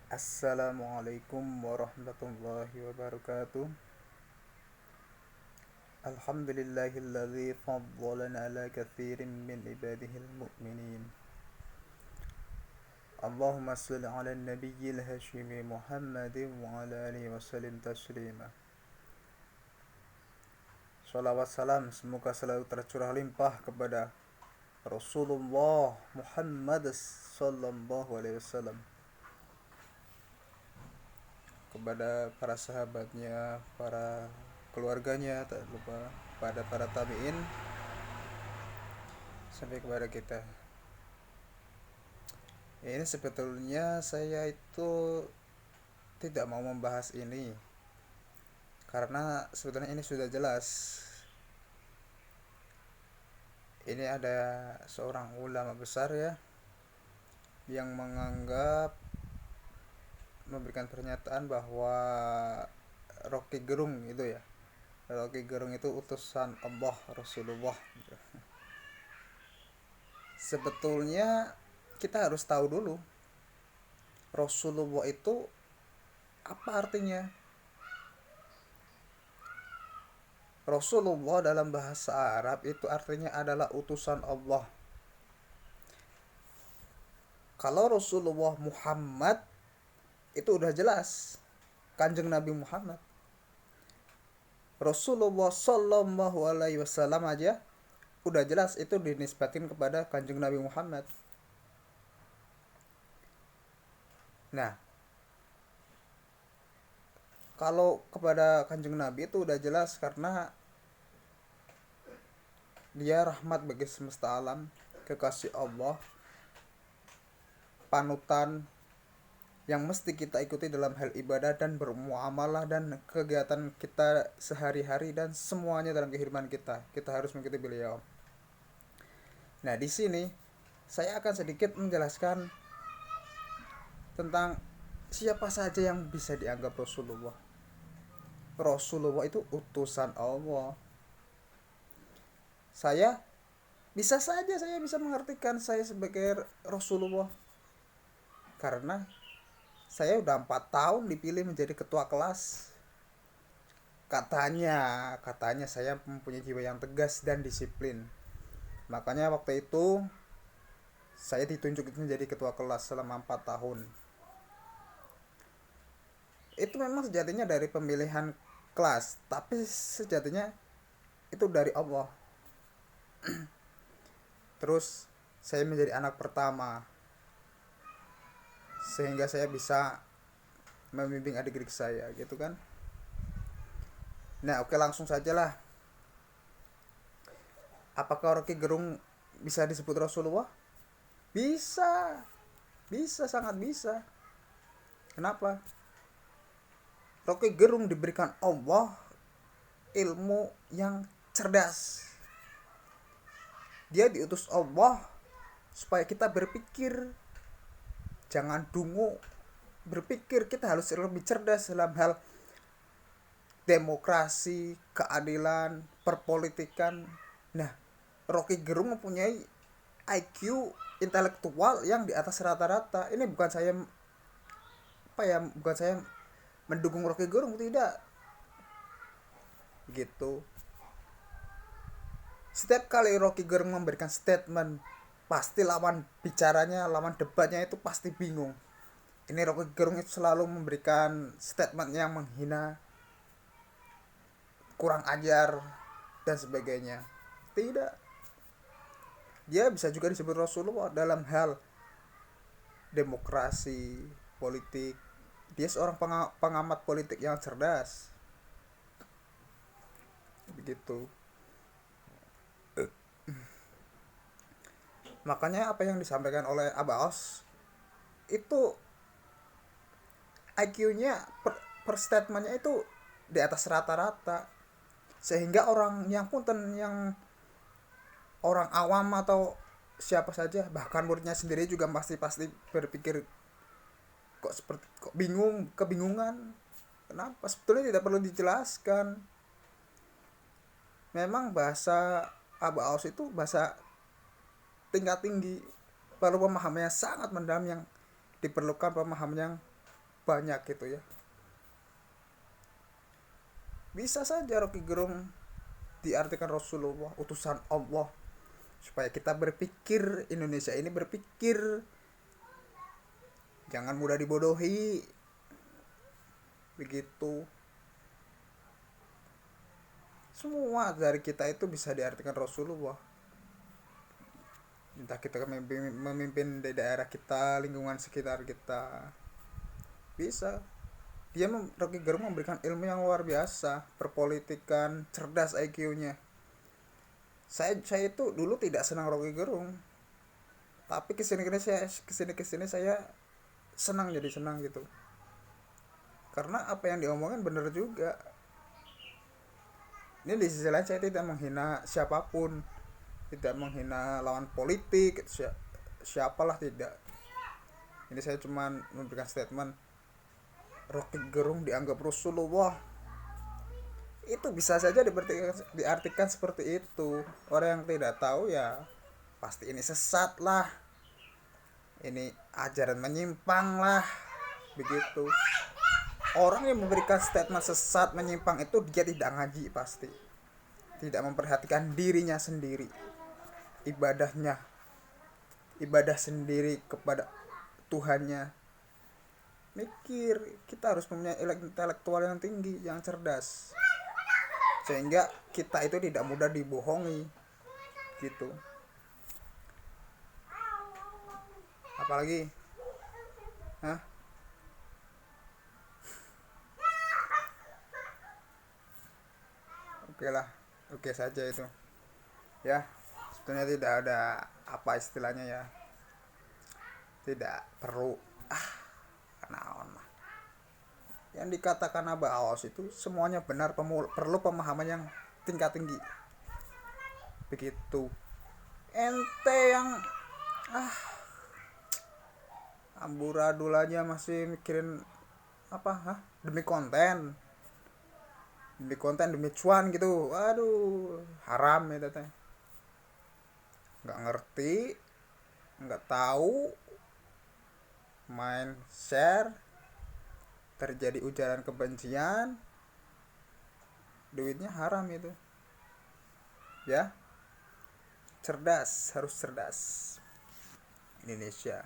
Assalamualaikum warahmatullahi wabarakatuh. Alhamdulillahilladzi faddalana ala katsirin min ibadihil mu'minin. Allahumma shalli ala nabiyyil hashimi Muhammadin wa ala alihi wasallim taslima. Salawat salam semoga selalu tercurah limpah kepada Rasulullah Muhammad sallallahu alaihi wasallam, kepada para sahabatnya, para keluarganya, tak lupa pada para tabi'in sampai kepada kita. Ini sebetulnya saya itu tidak mau membahas ini karena sebetulnya ini sudah jelas. Ini ada seorang ulama besar ya yang menganggap, memberikan pernyataan bahwa Rocky Gerung itu ya, Rocky Gerung itu utusan Allah Rasulullah. Sebetulnya kita harus tahu dulu Rasulullah itu apa artinya. Rasulullah dalam bahasa Arab itu artinya adalah utusan Allah. Kalau Rasulullah Muhammad itu udah jelas, Kanjeng Nabi Muhammad. Rasulullah Sallallahu Alaihi Wasallam aja udah jelas itu dinisbatin kepada Kanjeng Nabi Muhammad. Nah, kalau kepada Kanjeng Nabi itu udah jelas karena dia rahmat bagi semesta alam, kekasih Allah, panutan yang mesti kita ikuti dalam hal ibadah dan bermuamalah dan kegiatan kita sehari-hari dan semuanya dalam kehidupan kita. Kita harus mengikuti beliau. Nah, di sini saya akan sedikit menjelaskan tentang siapa saja yang bisa dianggap Rasulullah. Rasulullah itu utusan Allah. Saya bisa saja saya bisa mengartikan saya sebagai Rasulullah karena saya udah 4 tahun dipilih menjadi ketua kelas. Katanya saya mempunyai jiwa yang tegas dan disiplin. Makanya waktu itu saya ditunjuk menjadi ketua kelas selama 4 tahun. Itu memang sejatinya dari pemilihan kelas, tapi sejatinya itu dari Allah. Terus saya menjadi anak pertama, sehingga saya bisa membimbing adik-adik saya gitu kan. Nah, oke, langsung saja lah. Apakah Rocky Gerung bisa disebut Rasulullah? Bisa. Bisa, sangat bisa. Kenapa? Rocky Gerung diberikan Allah ilmu yang cerdas. Dia diutus Allah supaya kita berpikir, jangan dungu, berpikir. Kita harus lebih cerdas dalam hal demokrasi, keadilan, perpolitikan. Nah, Rocky Gerung mempunyai IQ intelektual yang di atas rata-rata. Ini bukan saya bukan saya mendukung Rocky Gerung, tidak. Gitu. Setiap kali Rocky Gerung memberikan statement, pasti lawan bicaranya, lawan debatnya itu pasti bingung. Ini Rocky Gerung itu selalu memberikan statement yang menghina, kurang ajar, dan sebagainya. Tidak. Dia bisa juga disebut Rasulullah dalam hal demokrasi, politik. Dia seorang pengamat politik yang cerdas. Begitu. Makanya apa yang disampaikan oleh Abbas itu IQ-nya per statementnya itu di atas rata-rata, sehingga orang yang punten, yang orang awam atau siapa saja, bahkan muridnya sendiri juga pasti berpikir kok kebingungan. Kenapa? Sebetulnya tidak perlu dijelaskan. Memang bahasa Abbas itu bahasa tingkat tinggi, perlu pemahaman yang sangat mendalam, yang diperlukan pemahaman yang banyak gitu ya. Bisa saja Rocky Gerung diartikan Rasulullah, utusan Allah, supaya kita berpikir, Indonesia ini berpikir, jangan mudah dibodohi begitu. Semua dari kita itu bisa diartikan Rasulullah. Entah kita memimpin di daerah kita, lingkungan sekitar kita, bisa. Rocky Gerung memberikan ilmu yang luar biasa, perpolitikan, cerdas IQ-nya. Saya itu dulu tidak senang Rocky Gerung, tapi kesini saya senang, jadi senang gitu, karena apa yang diomongin bener juga. Ini di sisi lain saya tidak menghina siapapun, tidak menghina lawan politik, siapalah, tidak. Ini saya cuma memberikan statement, Rocky Gerung dianggap Rasulullah, itu bisa saja diartikan seperti itu. Orang yang tidak tahu ya pasti ini sesat lah, ini ajaran menyimpang lah, begitu. Orang yang memberikan statement sesat menyimpang itu dia tidak ngaji, pasti tidak memperhatikan dirinya sendiri, ibadah sendiri kepada Tuhannya. Mikir, kita harus punya intelektual yang tinggi, yang cerdas, sehingga kita itu tidak mudah dibohongi gitu. Apalagi oke lah, oke saja itu ya. Sebetulnya tidak ada apa istilahnya ya, tidak perlu naon lah yang dikatakan Abah Aos itu semuanya benar, perlu pemahaman yang tingkat tinggi begitu. Ente yang amburadul aja masih mikirin apa, demi konten, demi cuan gitu. Aduh, haram ya teh. Nggak ngerti, nggak tahu, main share, terjadi ujaran kebencian, duitnya haram itu ya. Cerdas, harus cerdas Indonesia.